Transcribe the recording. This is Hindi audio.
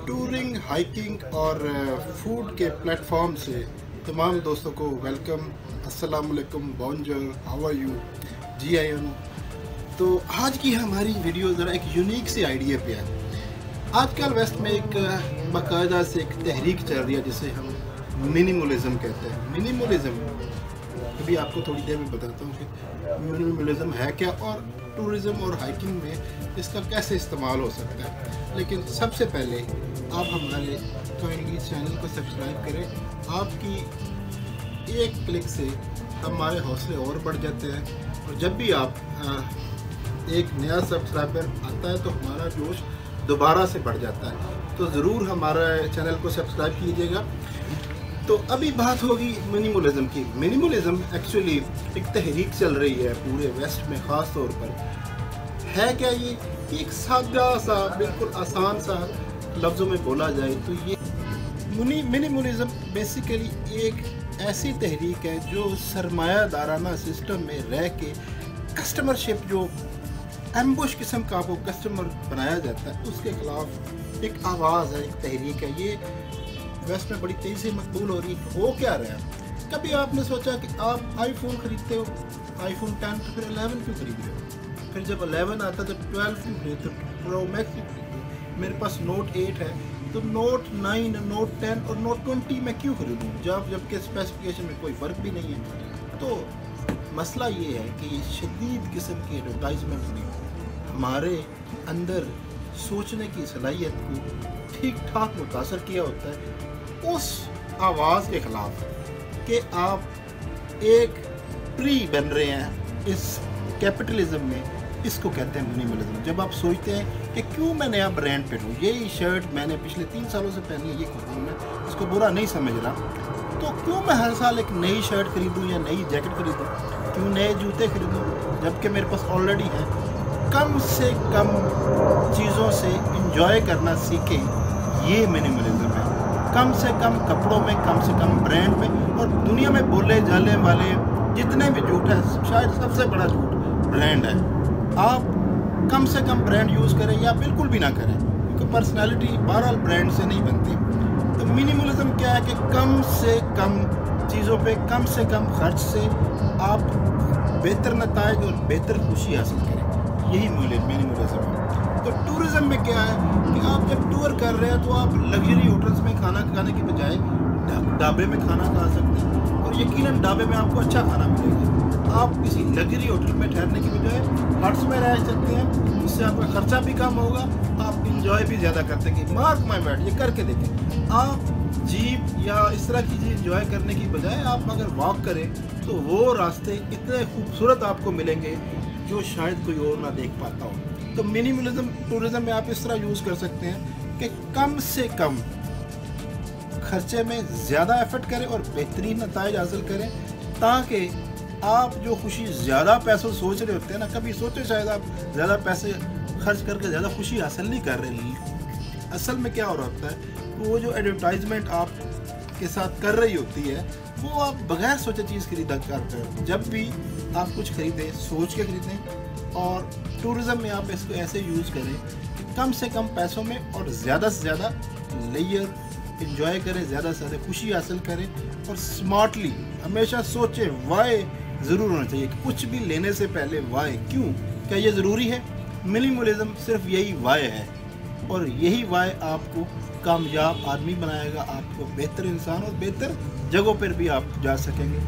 टूरिंग, हाइकिंग और फूड के प्लेटफॉर्म से तमाम दोस्तों को वेलकम। अस्सलाम वालेकुम, बोंजोर, हाउ आर यू, जी आई एम। तो आज की हमारी वीडियो ज़रा एक यूनिक से आइडिया पे है। आजकल वेस्ट में एक बाकायदा से एक तहरीक चल रही है जिसे हम मिनिमलिज्म कहते हैं। मिनिमलिज्म अभी आपको थोड़ी देर में बताता हूँ कि मिनिमलिज्म है क्या और टूरिज़म और हाइकिंग में इसका कैसे इस्तेमाल हो सकता है। लेकिन सबसे पहले आप हमारे काइंडली चैनल को सब्सक्राइब करें। आपकी एक क्लिक से हमारे हौसले और बढ़ जाते हैं और जब भी आप एक नया सब्सक्राइबर आता है तो हमारा जोश दोबारा से बढ़ जाता है। तो ज़रूर हमारे चैनल को सब्सक्राइब कीजिएगा। तो अभी बात होगी मिनिमलिज्म की। मिनिमलिज्म एक्चुअली एक तहरीक चल रही है पूरे वेस्ट में, ख़ास तौर पर है क्या ये एक सादा सा बिल्कुल आसान सा लफ्ज़ों में बोला जाए तो ये मिनिमलिज्म बेसिकली एक ऐसी तहरीक है जो सरमायादाराना सिस्टम में रह के कस्टमरशिप, जो एम्बुश किस्म का आपको कस्टमर बनाया जाता है, उसके खिलाफ एक आवाज़ है, एक तहरीक है। ये वेस्ट में बड़ी तेज़ी से मकबूल हो रही है। हो क्या रहा है? कभी आपने सोचा कि आप आईफोन खरीदते हो, आईफोन 10 तो फिर 11 क्यों खरीद रहे हो? फिर जब 11 आता तो 12 क्यों खरीदते हो? प्रो मैक्स क्यों खरीदते हो? मेरे पास नोट 8 है तो नोट 9, नोट 10 और नोट 20 मैं क्यों खरीदूँ जबकि स्पेसिफिकेशन में कोई फ़र्क भी नहीं है। तो मसला ये है कि शदीद किस्म की एडवर्टाइजमेंट ने हमारे अंदर सोचने की सलाहियत को ठीक ठाक मुतासर किया होता है उस आवाज़ के ख़िलाफ़ कि आप एक प्री बन रहे हैं इस कैपिटलिज्म में। इसको कहते हैं मिनिमलिज्म। जब आप सोचते हैं कि क्यों मैं नया ब्रांड पहनूँ, यही शर्ट मैंने पिछले 3 सालों से पहनी है, ये खुद मैं इसको बुरा नहीं समझ रहा, तो क्यों मैं हर साल एक नई शर्ट खरीदूँ या नई जैकेट खरीदूँ, क्यों नए जूते खरीदूँ जबकि मेरे पास ऑलरेडी है। कम से कम चीज़ों से इंजॉय करना सीखें, ये मिनिमलिज्म है। कम से कम कपड़ों में, कम से कम ब्रांड में, और दुनिया में बोले जाने वाले जितने भी झूठ है, शायद सबसे बड़ा झूठ ब्रांड है। आप कम से कम ब्रांड यूज़ करें या बिल्कुल भी ना करें, क्योंकि पर्सनालिटी बहरहाल ब्रांड से नहीं बनती। तो मिनिमलिज्म क्या है कि कम से कम चीज़ों पे कम से कम खर्च से आप बेहतर नताइज और बेहतर खुशी हासिल करें, यही मिनिमलिज्म है। तो टूरिज़्म में क्या है कि आप जब टूर कर रहे हैं तो आप लग्जरी होटल्स में खाना खाने की बजाय ढाबे में खाना खा सकते हैं, और यकीनन ढाबे में आपको अच्छा खाना मिलेगा। आप किसी लग्जरी होटल में ठहरने की बजाय हट्स में रह सकते हैं, उससे आपका खर्चा भी कम होगा, आप इंजॉय भी ज़्यादा कर सकेंगे। मार्क माई वर्ड, ये करके देखें। आप जीप या इस तरह की चीज़ इंजॉय करने की बजाय आप अगर वॉक करें तो वो रास्ते इतने खूबसूरत आपको मिलेंगे जो शायद कोई और ना देख पाता हो। तो मिनिमलिज्म टूरिज़्म में आप इस तरह यूज़ कर सकते हैं कि कम से कम खर्चे में ज़्यादा एफर्ट करें और बेहतरीन नताइज हासिल करें, ताकि आप जो खुशी ज़्यादा पैसों सोच रहे होते हैं ना, कभी सोचे शायद आप ज़्यादा पैसे खर्च करके ज़्यादा खुशी हासिल नहीं कर रहे। असल में क्या हो रहा होता है, वो जो एडवर्टाइजमेंट आप के साथ कर रही होती है वो आप बगैर सोचे चीज़ खरीदा करते हो। जब भी आप कुछ खरीदें सोच के खरीदें, और टूरिज़्म में आप इसको ऐसे यूज़ करें कि कम से कम पैसों में और ज़्यादा से ज़्यादा लेयर इंजॉय करें, ज़्यादा से ज़्यादा खुशी हासिल करें, और स्मार्टली हमेशा सोचें। वाई ज़रूर होना चाहिए कि कुछ भी लेने से पहले वाई, क्यों, क्या ये ज़रूरी है? मिनिमलिज्म सिर्फ यही वाई है, और यही वाई आपको कामयाब आदमी बनाएगा, आपको बेहतर इंसान और बेहतर जगहों पर भी आप जा सकेंगे।